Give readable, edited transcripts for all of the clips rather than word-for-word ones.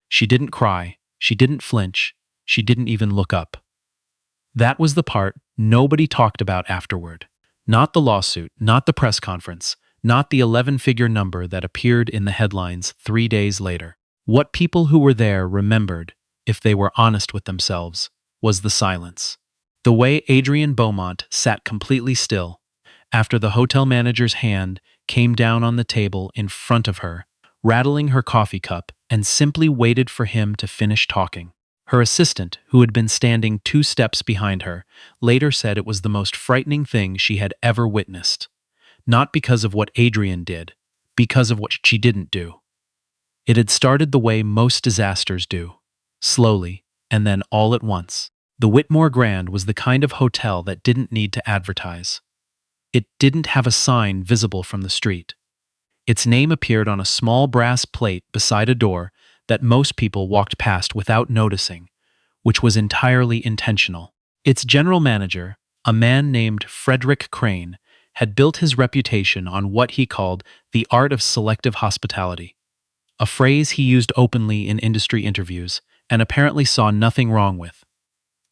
She didn't cry, she didn't flinch, she didn't even look up. That was the part nobody talked about afterward. Not the lawsuit, not the press conference, not the 11-figure number that appeared in the headlines 3 days later. What people who were there remembered, if they were honest with themselves, was the silence. The way Adrienne Beaumont sat completely still, after the hotel manager's hand came down on the table in front of her, rattling her coffee cup, and simply waited for him to finish talking. Her assistant, who had been standing 2 steps behind her, later said it was the most frightening thing she had ever witnessed. Not because of what Adrienne did, because of what she didn't do. It had started the way most disasters do, slowly, and then all at once. The Whitmore Grand was the kind of hotel that didn't need to advertise. It didn't have a sign visible from the street. Its name appeared on a small brass plate beside a door that most people walked past without noticing, which was entirely intentional. Its general manager, a man named Frederick Crane, had built his reputation on what he called the art of selective hospitality, a phrase he used openly in industry interviews and apparently saw nothing wrong with.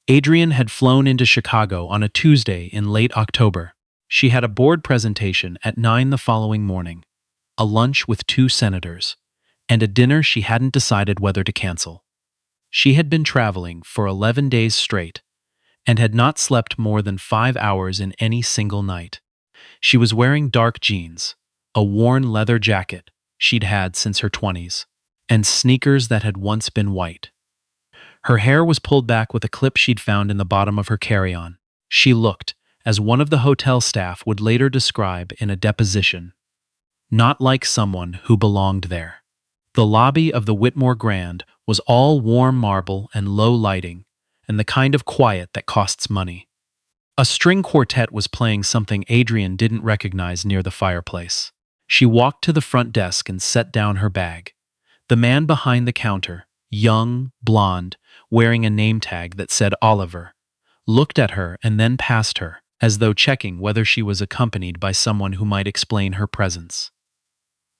Adrienne had flown into Chicago on a Tuesday in late October. She had a board presentation at 9 the following morning, a lunch with 2 senators, and a dinner she hadn't decided whether to cancel. She had been traveling for 11 days straight and had not slept more than 5 hours in any single night. She was wearing dark jeans, a worn leather jacket she'd had since her 20s, and sneakers that had once been white. Her hair was pulled back with a clip she'd found in the bottom of her carry-on. She looked, as one of the hotel staff would later describe in a deposition, not like someone who belonged there. The lobby of the Whitmore Grand was all warm marble and low lighting, and the kind of quiet that costs money. A string quartet was playing something Adrienne didn't recognize near the fireplace. She walked to the front desk and set down her bag. The man behind the counter, young, blonde, wearing a name tag that said Oliver, looked at her and then past her, as though checking whether she was accompanied by someone who might explain her presence.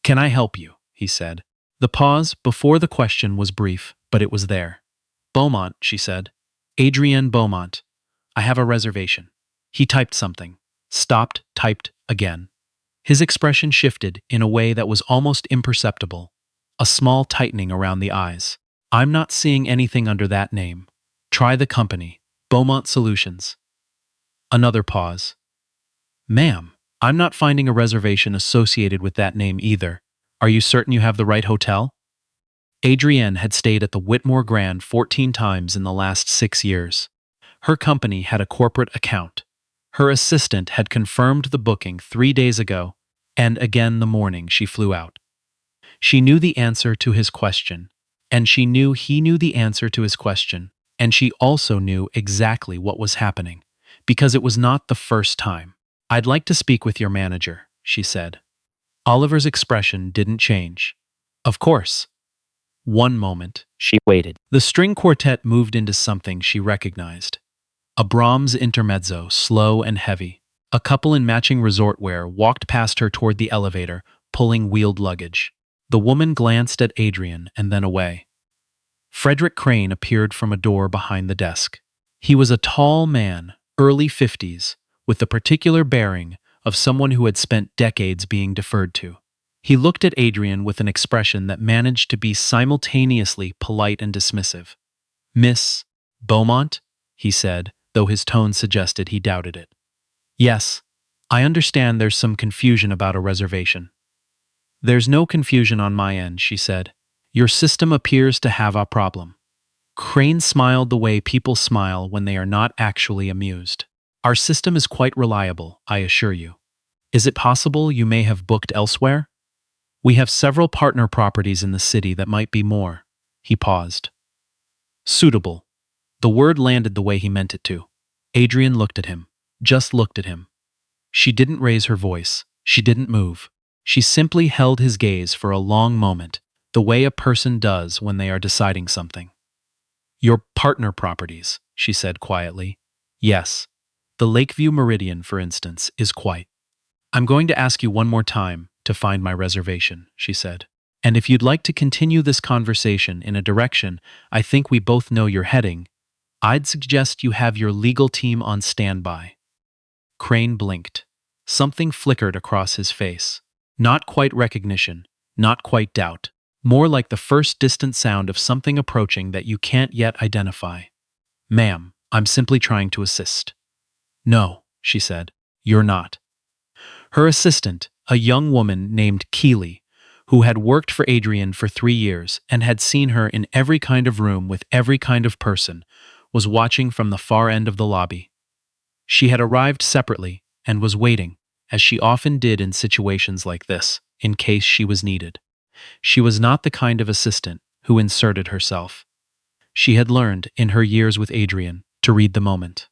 "Can I help you?" he said. The pause before the question was brief, but it was there. "Beaumont," she said. "Adrienne Beaumont. I have a reservation." He typed something, stopped, typed again. His expression shifted in a way that was almost imperceptible, a small tightening around the eyes. "I'm not seeing anything under that name. Try the company, Beaumont Solutions." Another pause. "Ma'am, I'm not finding a reservation associated with that name either. Are you certain you have the right hotel?" Adrienne had stayed at the Whitmore Grand 14 times in the last 6 years. Her company had a corporate account. Her assistant had confirmed the booking 3 days ago, and again the morning she flew out. She knew the answer to his question, and she knew he knew the answer to his question, and she also knew exactly what was happening, because it was not the first time. "I'd like to speak with your manager," she said. Oliver's expression didn't change. "Of course." One moment, she waited. The string quartet moved into something she recognized. A Brahms intermezzo, slow and heavy. A couple in matching resort wear walked past her toward the elevator, pulling wheeled luggage. The woman glanced at Adrienne and then away. Frederick Crane appeared from a door behind the desk. He was a tall man, early 50s, with the particular bearing of someone who had spent decades being deferred to. He looked at Adrienne with an expression that managed to be simultaneously polite and dismissive. "Miss Beaumont?" he said, though his tone suggested he doubted it. "Yes, I understand there's some confusion about a reservation." "There's no confusion on my end," she said. "Your system appears to have a problem." Crane smiled the way people smile when they are not actually amused. "Our system is quite reliable, I assure you. Is it possible you may have booked elsewhere? We have several partner properties in the city that might be more." He paused. "Suitable." The word landed the way he meant it to. Adrienne looked at him, just looked at him. She didn't raise her voice. She didn't move. She simply held his gaze for a long moment, the way a person does when they are deciding something. "Your partner properties," she said quietly. "Yes. The Lakeview Meridian, for instance, is quite." "I'm going to ask you one more time to find my reservation," she said. And if you'd like to continue this conversation in a direction I think we both know you're heading, I'd suggest you have your legal team on standby. Crane blinked. Something flickered across his face. Not quite recognition, not quite doubt. More like the first distant sound of something approaching that you can't yet identify. Ma'am, I'm simply trying to assist. No, she said, you're not. Her assistant, a young woman named Keely, who had worked for Adrienne for 3 years and had seen her in every kind of room with every kind of person, was watching from the far end of the lobby. She had arrived separately and was waiting, as she often did in situations like this, in case she was needed. She was not the kind of assistant who inserted herself. She had learned, in her years with Adrienne, to read the moment.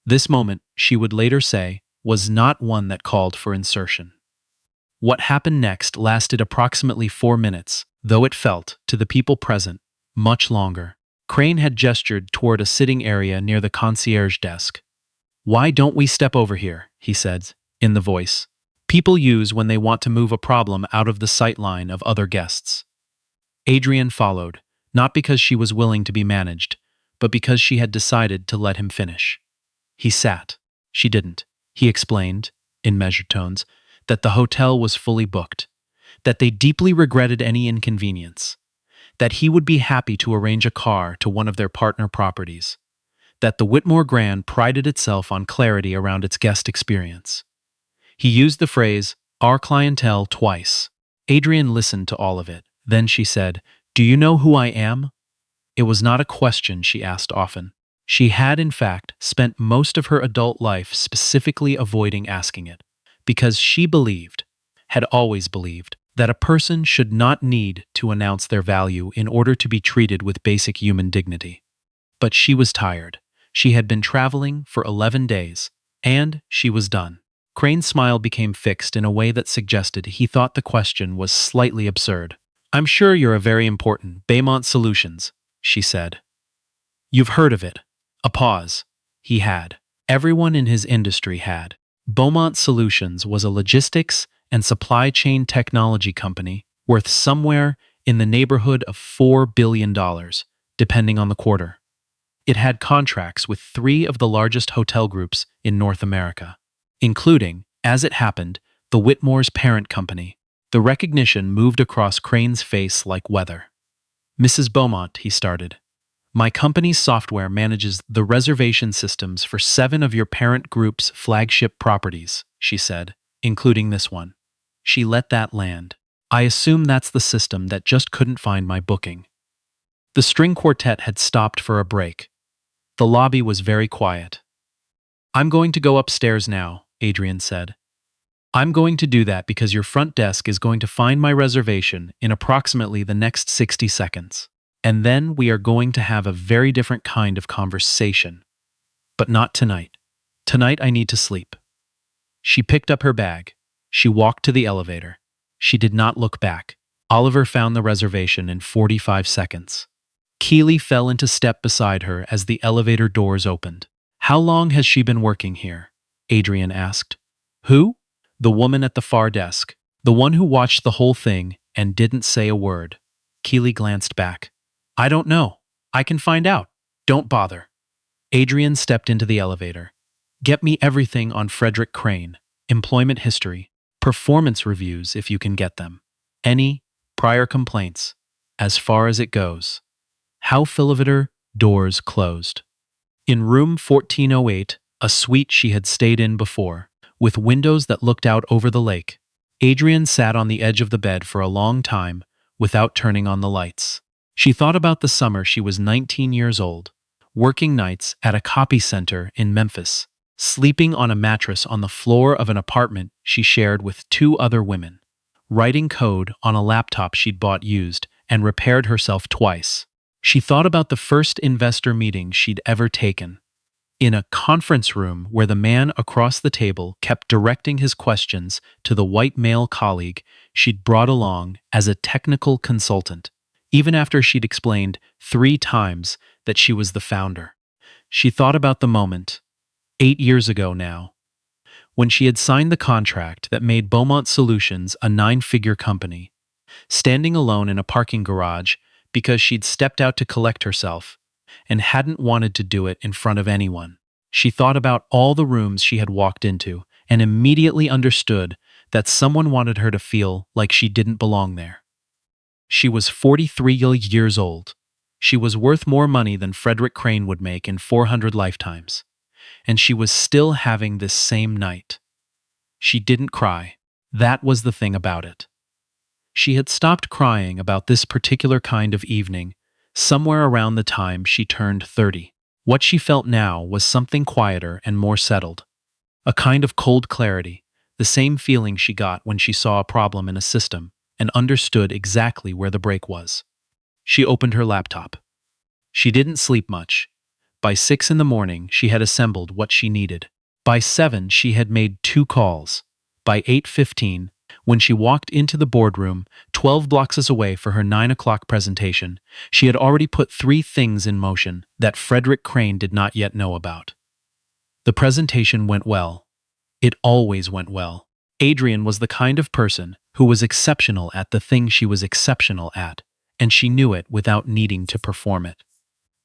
This moment, she would later say, was not one that called for insertion. What happened next lasted approximately 4 minutes, though it felt, to the people present, much longer. Crane had gestured toward a sitting area near the concierge desk. "Why don't we step over here?" he said, in the voice people use when they want to move a problem out of the sight line of other guests. Adrienne followed, not because she was willing to be managed, but because she had decided to let him finish. He sat. She didn't. He explained, in measured tones, that the hotel was fully booked, that they deeply regretted any inconvenience, that he would be happy to arrange a car to one of their partner properties, that the Whitmore Grand prided itself on clarity around its guest experience. He used the phrase, "our clientele," twice. Adrienne listened to all of it. Then she said, "Do you know who I am?" It was not a question she asked often. She had, in fact, spent most of her adult life specifically avoiding asking it, because she believed, had always believed, that a person should not need to announce their value in order to be treated with basic human dignity. But she was tired. She had been traveling for 11 days, and she was done. Crane's smile became fixed in a way that suggested he thought the question was slightly absurd. "I'm sure you're a very important Beaumont Solutions," she said. "You've heard of it." A pause. He had. Everyone in his industry had. Beaumont Solutions was a logistics and supply chain technology company worth somewhere in the neighborhood of $4 billion, depending on the quarter. It had contracts with 3 of the largest hotel groups in North America, including, as it happened, the Whitmore's parent company. The recognition moved across Crane's face like weather. "Mrs. Beaumont," he started, "my company's software manages the reservation systems for 7 of your parent group's flagship properties," she said, "including this one." She let that land. "I assume that's the system that just couldn't find my booking." The string quartet had stopped for a break. The lobby was very quiet. "I'm going to go upstairs now," Adrienne said. "I'm going to do that because your front desk is going to find my reservation in approximately the next 60 seconds. And then we are going to have a very different kind of conversation. But not tonight. Tonight I need to sleep." She picked up her bag. She walked to the elevator. She did not look back. Oliver found the reservation in 45 seconds. Keely fell into step beside her as the elevator doors opened. "How long has she been working here?" Adrienne asked. "Who?" "The woman at the far desk. The one who watched the whole thing and didn't say a word." Keely glanced back. "I don't know. I can find out. Don't bother." Adrienne stepped into the elevator. "Get me everything on Frederick Crane. Employment history. Performance reviews if you can get them. Any prior complaints. As far as it goes." How Philiviter, doors closed. In room 1408, a suite she had stayed in before, with windows that looked out over the lake, Adrienne sat on the edge of the bed for a long time without turning on the lights. She thought about the summer she was 19 years old, working nights at a copy center in Memphis, sleeping on a mattress on the floor of an apartment she shared with 2 other women, writing code on a laptop she'd bought used and repaired herself twice. She thought about the first investor meeting she'd ever taken, in a conference room where the man across the table kept directing his questions to the white male colleague she'd brought along as a technical consultant, even after she'd explained 3 times that she was the founder. She thought about the moment, 8 years ago now, when she had signed the contract that made Beaumont Solutions a 9-figure company, standing alone in a parking garage because she'd stepped out to collect herself and hadn't wanted to do it in front of anyone. She thought about all the rooms she had walked into and immediately understood that someone wanted her to feel like she didn't belong there. She was 43 years old. She was worth more money than Frederick Crane would make in 400 lifetimes. And she was still having this same night. She didn't cry. That was the thing about it. She had stopped crying about this particular kind of evening somewhere around the time she turned 30. What she felt now was something quieter and more settled. A kind of cold clarity, the same feeling she got when she saw a problem in a system and understood exactly where the break was. She opened her laptop. She didn't sleep much. By 6 in the morning, she had assembled what she needed. By 7, she had made 2 calls. By 8:15, when she walked into the boardroom, 12 blocks away for her 9 o'clock presentation, she had already put 3 things in motion that Frederick Crane did not yet know about. The presentation went well. It always went well. Adrienne was the kind of person who was exceptional at the thing she was exceptional at, and she knew it without needing to perform it.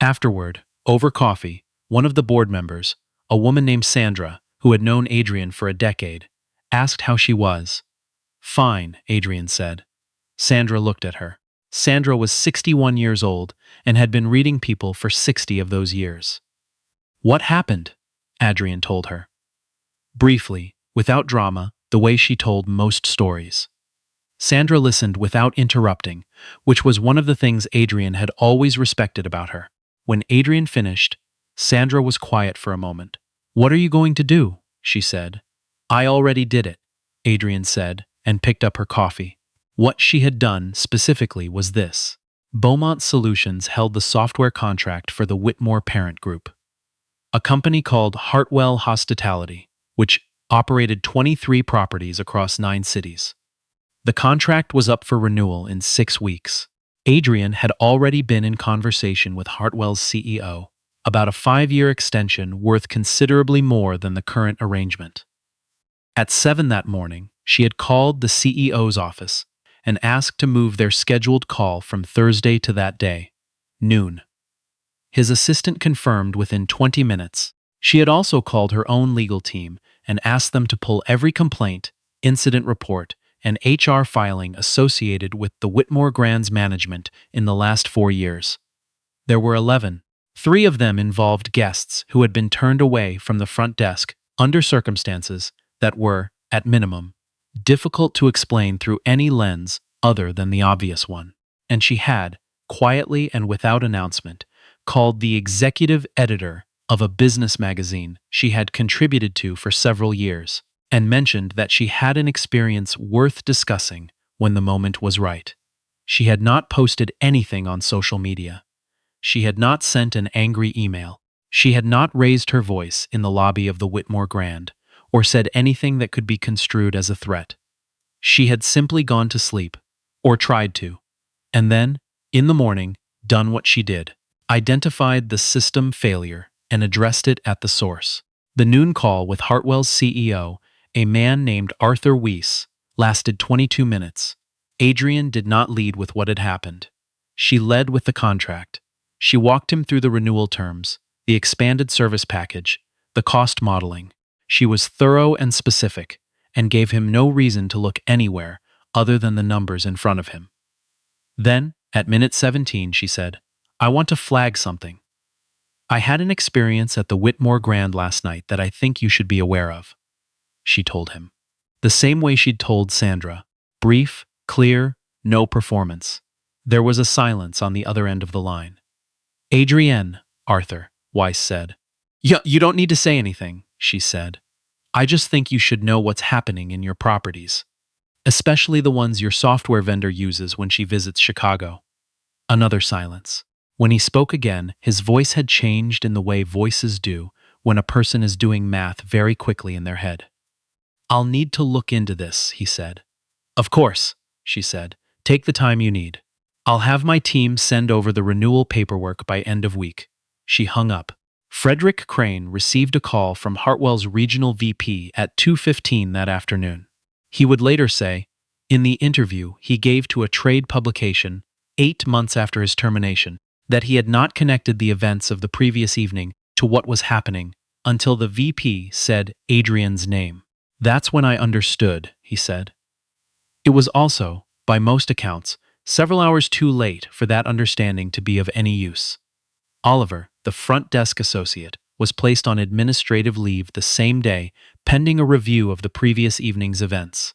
Afterward, over coffee, one of the board members, a woman named Sandra, who had known Adrienne for a decade, asked how she was. "Fine," Adrienne said. Sandra looked at her. Sandra was 61 years old and had been reading people for 60 of those years. "What happened?" Adrienne told her. Briefly, without drama, the way she told most stories. Sandra listened without interrupting, which was one of the things Adrienne had always respected about her. When Adrienne finished, Sandra was quiet for a moment. "What are you going to do?" she said. "I already did it," Adrienne said, and picked up her coffee. What she had done specifically was this. Beaumont Solutions held the software contract for the Whitmore parent group, a company called Hartwell Hospitality, which operated 23 properties across 9 cities. The contract was up for renewal in 6 weeks. Adrienne had already been in conversation with Hartwell's CEO about a 5-year extension worth considerably more than the current arrangement. At 7 that morning, she had called the CEO's office and asked to move their scheduled call from Thursday to that day, noon. His assistant confirmed within 20 minutes. She had also called her own legal team and asked them to pull every complaint, incident report, and HR filing associated with the Whitmore Grand's management in the last 4 years. There were 11. 3 of them involved guests who had been turned away from the front desk under circumstances that were, at minimum, difficult to explain through any lens other than the obvious one. And she had, quietly and without announcement, called the executive editor of a business magazine she had contributed to for several years, and mentioned that she had an experience worth discussing when the moment was right. She had not posted anything on social media. She had not sent an angry email. She had not raised her voice in the lobby of the Whitmore Grand, or said anything that could be construed as a threat. She had simply gone to sleep, or tried to, and then, in the morning, done what she did, identified the system failure and addressed it at the source. The noon call with Hartwell's CEO, a man named Arthur Weiss, lasted 22 minutes. Adrienne did not lead with what had happened. She led with the contract. She walked him through the renewal terms, the expanded service package, the cost modeling. She was thorough and specific, and gave him no reason to look anywhere other than the numbers in front of him. Then, at minute 17, she said, "I want to flag something. I had an experience at the Whitmore Grand last night that I think you should be aware of," she told him. The same way she'd told Sandra. Brief, clear, no performance. There was a silence on the other end of the line. "Adrienne," Arthur Weiss said. You don't need to say anything," she said. "I just think you should know what's happening in your properties, especially the ones your software vendor uses when she visits Chicago." Another silence. When he spoke again, his voice had changed in the way voices do when a person is doing math very quickly in their head. "I'll need to look into this," he said. "Of course," she said. "Take the time you need. I'll have my team send over the renewal paperwork by end of week." She hung up. Frederick Crane received a call from Hartwell's regional VP at 2:15 that afternoon. He would later say, In the interview he gave to a trade publication 8 months after his termination, that he had not connected the events of the previous evening to what was happening until the VP said Adrienne's name. "That's when I understood," he said. It was also, by most accounts, several hours too late for that understanding to be of any use. Oliver, the front desk associate, was placed on administrative leave the same day, pending a review of the previous evening's events.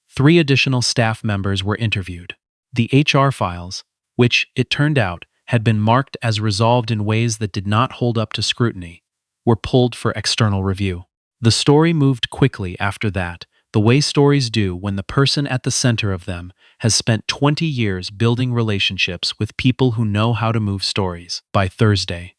3 additional staff members were interviewed. The HR files, which, it turned out, had been marked as resolved in ways that did not hold up to scrutiny, were pulled for external review. The story moved quickly after that, the way stories do when the person at the center of them has spent 20 years building relationships with people who know how to move stories. By Thursday,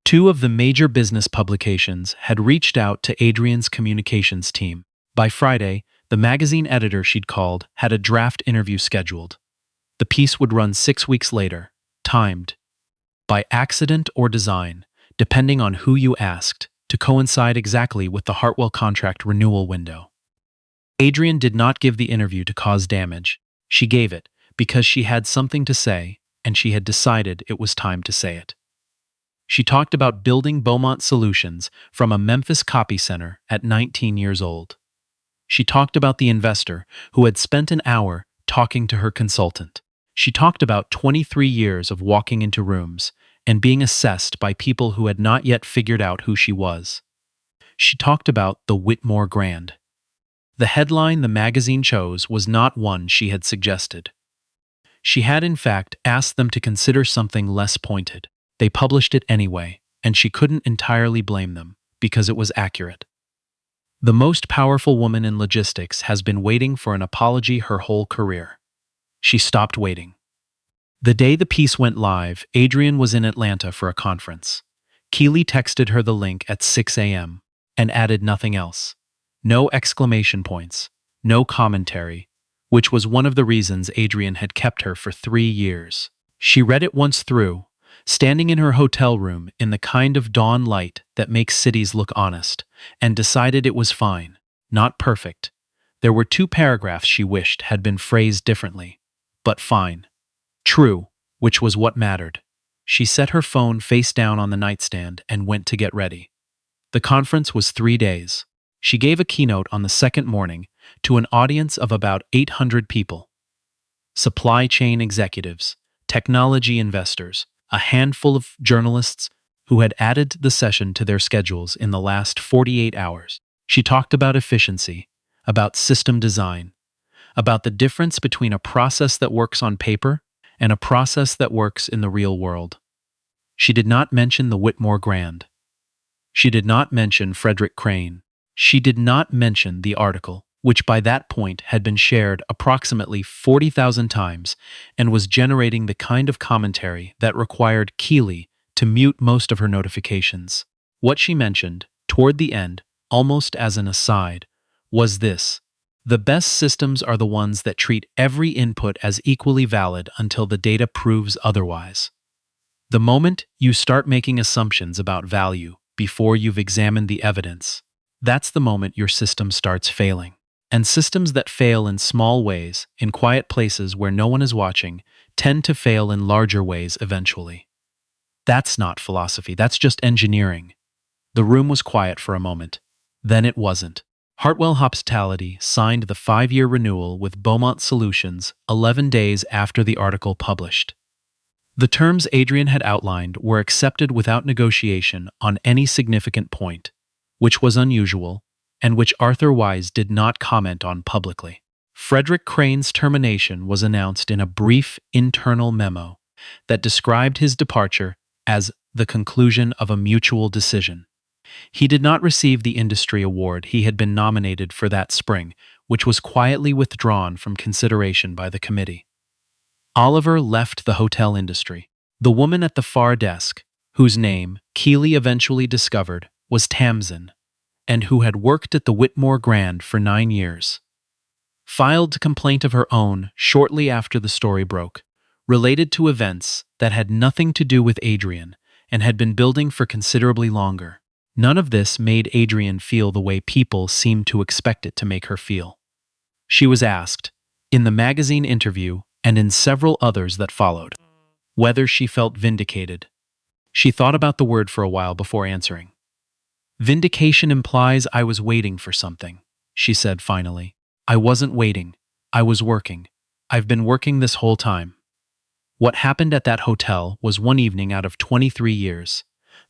2 of the major business publications had reached out to Adrienne's communications team. By Friday, the magazine editor she'd called had a draft interview scheduled. The piece would run 6 weeks later, timed, by accident or design, depending on who you asked, to coincide exactly with the Hartwell contract renewal window. Adrienne did not give the interview to cause damage. She gave it because she had something to say, and she had decided it was time to say it. She talked about building Beaumont Solutions from a Memphis copy center at 19 years old. She talked about the investor who had spent an hour talking to her consultant. She talked about 23 years of walking into rooms and being assessed by people who had not yet figured out who she was. She talked about the Whitmore Grand. The headline the magazine chose was not one she had suggested. She had in fact asked them to consider something less pointed. They published it anyway, and she couldn't entirely blame them, because it was accurate. The most powerful woman in logistics has been waiting for an apology her whole career. She stopped waiting. The day the piece went live, Adrienne was in Atlanta for a conference. Keeley texted her the link at 6 a.m. and added nothing else. No exclamation points, no commentary, which was one of the reasons Adrienne had kept her for 3 years. She read it once through, standing in her hotel room in the kind of dawn light that makes cities look honest, and decided it was fine, not perfect. There were 2 paragraphs she wished had been phrased differently, but fine. True, which was what mattered. She set her phone face down on the nightstand and went to get ready. The conference was 3 days. She gave a keynote on the second morning to an audience of about 800 people. Supply chain executives, technology investors, a handful of journalists who had added the session to their schedules in the last 48 hours. She talked about efficiency, about system design, about the difference between a process that works on paper and a process that works in the real world. She did not mention the Whitmore Grand. She did not mention Frederick Crane. She did not mention the article, which by that point had been shared approximately 40,000 times and was generating the kind of commentary that required Keeley to mute most of her notifications. What she mentioned, toward the end, almost as an aside, was this: the best systems are the ones that treat every input as equally valid until the data proves otherwise. The moment you start making assumptions about value before you've examined the evidence, that's the moment your system starts failing. And systems that fail in small ways, in quiet places where no one is watching, tend to fail in larger ways eventually. That's not philosophy, that's just engineering. The room was quiet for a moment. Then it wasn't. Hartwell Hospitality signed the 5-year renewal with Beaumont Solutions 11 days after the article published. The terms Adrienne had outlined were accepted without negotiation on any significant point, which was unusual, and which Arthur Wise did not comment on publicly. Frederick Crane's termination was announced in a brief internal memo that described his departure as the conclusion of a mutual decision. He did not receive the industry award he had been nominated for that spring, which was quietly withdrawn from consideration by the committee. Oliver left the hotel industry. The woman at the far desk, whose name Keeley eventually discovered was Tamsin, and who had worked at the Whitmore Grand for 9 years, filed a complaint of her own shortly after the story broke, related to events that had nothing to do with Adrienne and had been building for considerably longer. None of this made Adrienne feel the way people seemed to expect it to make her feel. She was asked, in the magazine interview, and in several others that followed. Whether she felt vindicated. She thought about the word for a while before answering. Vindication implies I was waiting for something, she said finally. I wasn't waiting. I was working. I've been working this whole time. What happened at that hotel was one evening out of 23 years.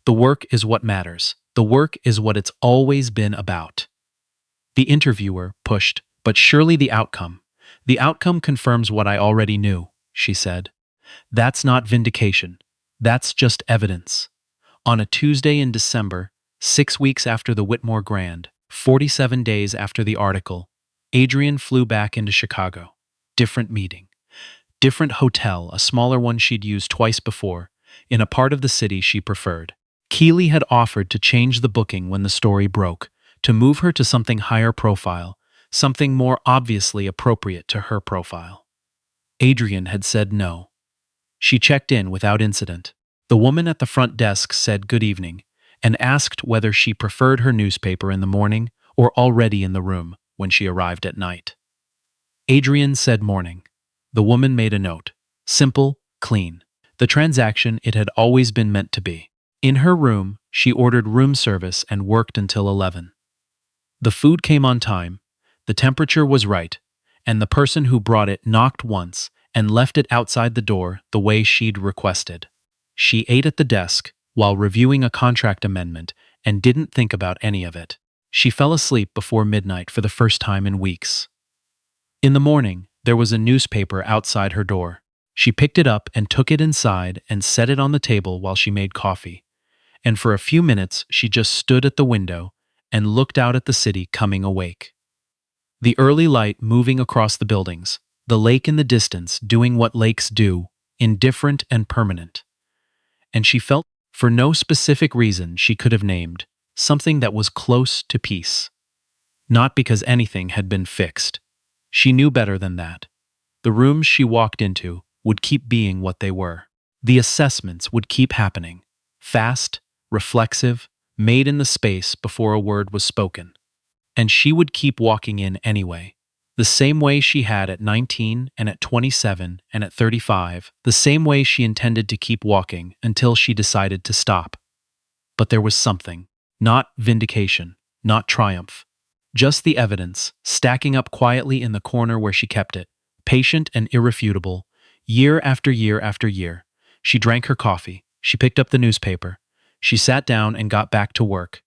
The work is what matters. The work is what it's always been about. The interviewer pushed, but surely the outcome. The outcome confirms what I already knew, she said. That's not vindication. That's just evidence. On a Tuesday in December, 6 weeks after the Whitmore Grand, 47 days after the article, Adrienne flew back into Chicago. Different meeting. Different hotel, a smaller one she'd used twice before, in a part of the city she preferred. Keeley had offered to change the booking when the story broke, to move her to something higher profile, something more obviously appropriate to her profile. Adrienne had said no. She checked in without incident. The woman at the front desk said good evening, and asked whether she preferred her newspaper in the morning or already in the room when she arrived at night. Adrienne said morning. The woman made a note. Simple, clean. The transaction it had always been meant to be. In her room, she ordered room service and worked until 11. The food came on time, the temperature was right, and the person who brought it knocked once and left it outside the door the way she'd requested. She ate at the desk while reviewing a contract amendment and didn't think about any of it. She fell asleep before midnight for the first time in weeks. In the morning, there was a newspaper outside her door. She picked it up and took it inside and set it on the table while she made coffee. And for a few minutes, she just stood at the window and looked out at the city coming awake. The early light moving across the buildings, the lake in the distance doing what lakes do, indifferent and permanent. And she felt, for no specific reason she could have named, something that was close to peace. Not because anything had been fixed. She knew better than that. The rooms she walked into would keep being what they were. The assessments would keep happening, fast, reflexive, made in the space before a word was spoken. And she would keep walking in anyway, the same way she had at 19 and at 27 and at 35, the same way she intended to keep walking until she decided to stop. But there was something, not vindication, not triumph, just the evidence, stacking up quietly in the corner where she kept it, patient and irrefutable, year after year after year. She drank her coffee, she picked up the newspaper, she sat down and got back to work,